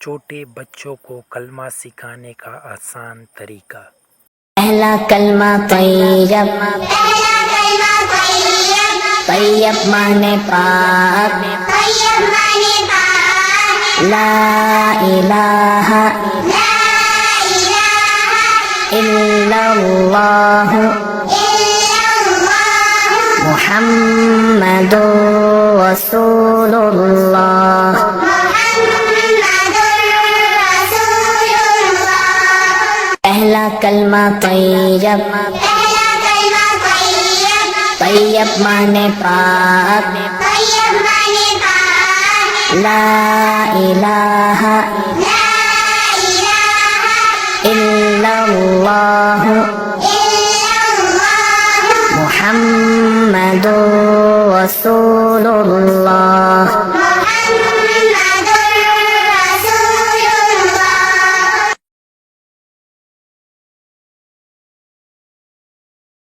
छोटे बच्चों को कलमा सिखाने का आसान तरीका। पहला कलमा तैयब, तैयब माने पाक, ला इलाहा इल्लल्लाह मुहम्मदुर रसूलुल्लाह। पहला कलमा तैयब, तैयब माने पाक, ला इलाहा इल्लल्लाह मुहम्मदुर रसूलुल्लाह।